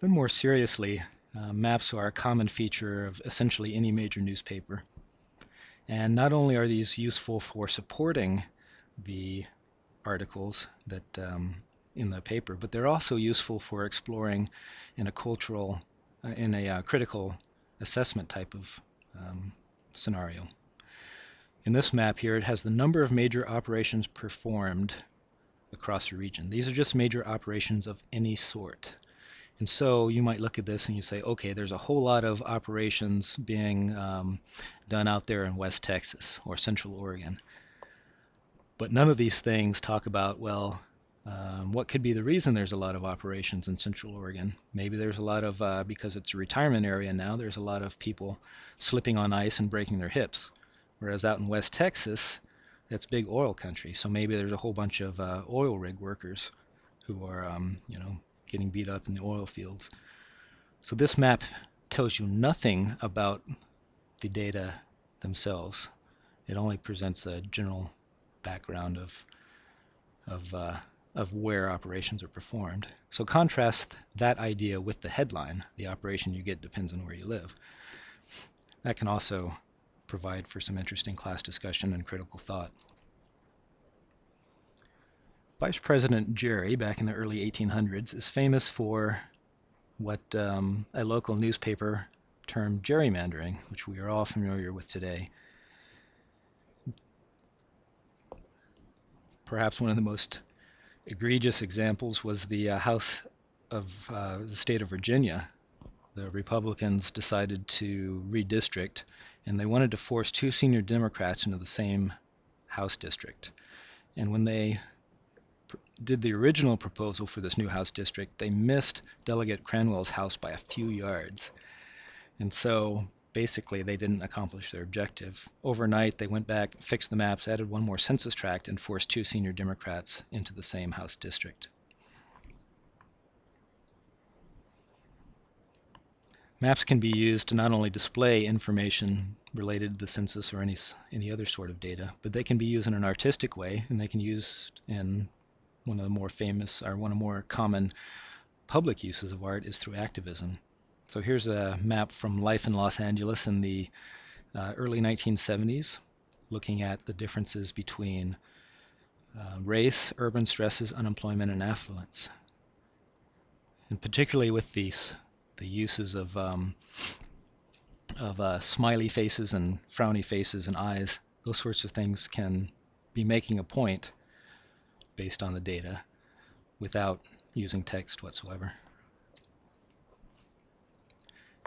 Then more seriously, maps are a common feature of essentially any major newspaper. And not only are these useful for supporting the articles that in the paper, but they're also useful for exploring in a critical assessment type of scenario. In this map here, it has the number of major operations performed across the region. These are just major operations of any sort. And so you might look at this and you say, okay, there's a whole lot of operations being done out there in West Texas or Central Oregon. But none of these things talk about, well, what could be the reason there's a lot of operations in Central Oregon? Maybe there's a lot of, because it's a retirement area now, there's a lot of people slipping on ice and breaking their hips. Whereas out in West Texas, that's big oil country. So maybe there's a whole bunch of oil rig workers who are, getting beat up in the oil fields. So this map tells you nothing about the data themselves. It only presents a general background of where operations are performed. So contrast that idea with the headline. The operation you get depends on where you live. That can also provide for some interesting class discussion and critical thought. Vice President Jerry, back in the early 1800s, is famous for what a local newspaper termed gerrymandering, which we are all familiar with today. Perhaps one of the most egregious examples was the House of the state of Virginia. The Republicans decided to redistrict, and they wanted to force two senior Democrats into the same House district. And when they did the original proposal for this new House district, they missed Delegate Cranwell's house by a few yards. And so basically they didn't accomplish their objective. Overnight they went back, fixed the maps, added one more census tract, and forced two senior Democrats into the same House district. Maps can be used to not only display information related to the census or any other sort of data, but they can be used in an artistic way, and they can be used in one of the more famous, or one of the more common public uses of art is through activism. So here's a map from life in Los Angeles in the early 1970s, looking at the differences between race, urban stresses, unemployment, and affluence. And particularly with the uses of smiley faces and frowny faces and eyes, those sorts of things can be making a point based on the data without using text whatsoever.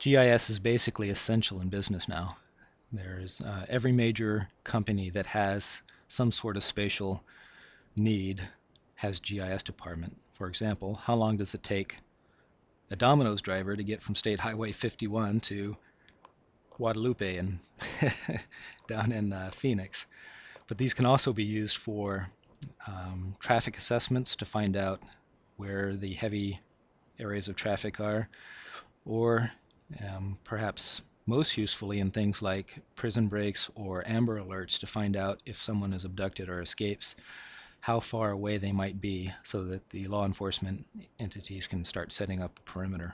GIS is basically essential in business now. There's every major company that has some sort of spatial need has GIS department. For example, how long does it take a Domino's driver to get from State Highway 51 to Guadalupe and down in Phoenix? But these can also be used for traffic assessments to find out where the heavy areas of traffic are, or perhaps most usefully in things like prison breaks or Amber Alerts to find out if someone is abducted or escapes, how far away they might be so that the law enforcement entities can start setting up a perimeter.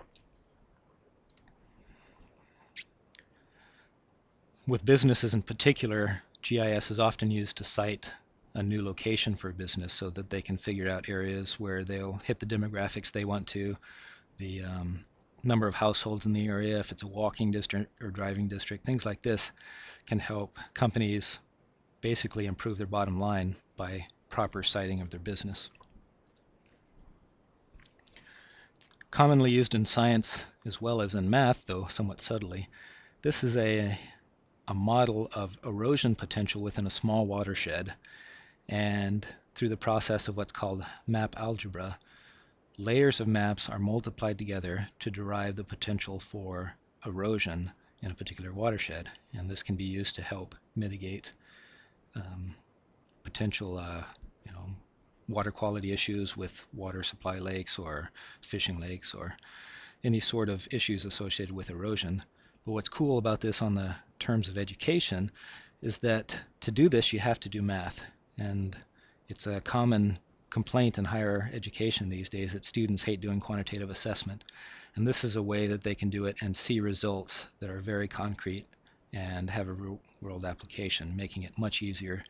With businesses in particular, GIS is often used to cite a new location for a business so that they can figure out areas where they'll hit the demographics they want to, the number of households in the area, if it's a walking district or driving district. Things like this can help companies basically improve their bottom line by proper citing of their business. Commonly used in science as well as in math, though somewhat subtly, this is a model of erosion potential within a small watershed, and through the process of what's called map algebra, layers of maps are multiplied together to derive the potential for erosion in a particular watershed, and this can be used to help mitigate potential water quality issues with water supply lakes or fishing lakes or any sort of issues associated with erosion. But what's cool about this on the terms of education is that to do this you have to do math, and it's a common complaint in higher education these days that students hate doing quantitative assessment. And this is a way that they can do it and see results that are very concrete and have a real-world application, making it much easier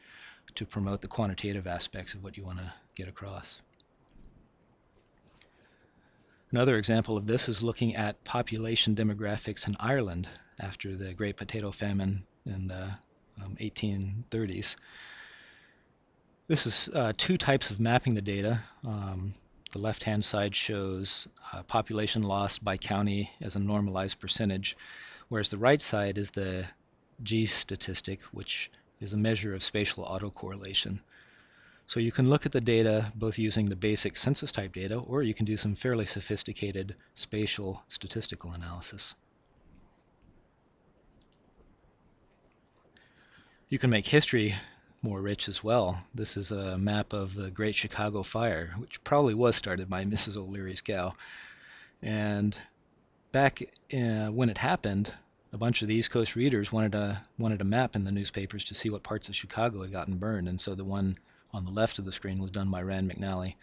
to promote the quantitative aspects of what you want to get across. Another example of this is looking at population demographics in Ireland after the Great Potato Famine in the 1830s. This is two types of mapping the data. The left-hand side shows population loss by county as a normalized percentage, whereas the right side is the GIS statistic, which is a measure of spatial autocorrelation. So you can look at the data both using the basic census type data, or you can do some fairly sophisticated spatial statistical analysis. You can make history more rich as well. This is a map of the Great Chicago Fire, which probably was started by Mrs. O'Leary's gal. And back when it happened, a bunch of the East Coast readers wanted a map in the newspapers to see what parts of Chicago had gotten burned, and so the one on the left of the screen was done by Rand McNally.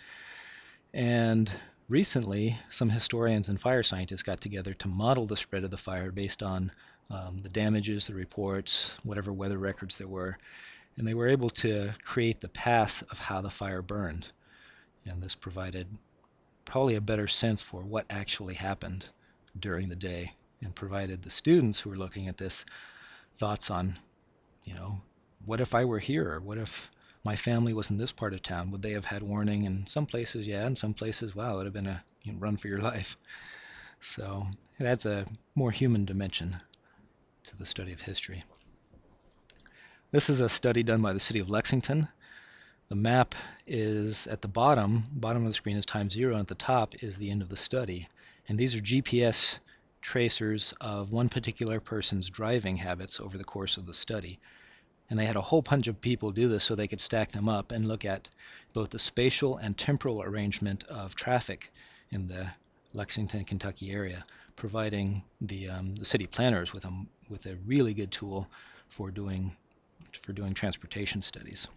And recently, some historians and fire scientists got together to model the spread of the fire based on the damages, the reports, whatever weather records there were, and they were able to create the path of how the fire burned. And this provided probably a better sense for what actually happened during the day, and provided the students who were looking at this thoughts on, what if I were here? Or what if my family was in this part of town? Would they have had warning? In some places, yeah. In some places, wow, it would have been a run for your life. So it adds a more human dimension to the study of history. This is a study done by the city of Lexington. The map is at the bottom of the screen is time 0, and at the top is the end of the study. And these are GPS tracers of one particular person's driving habits over the course of the study. And they had a whole bunch of people do this so they could stack them up and look at both the spatial and temporal arrangement of traffic in the Lexington, Kentucky area, providing the city planners with a really good tool for doing transportation studies.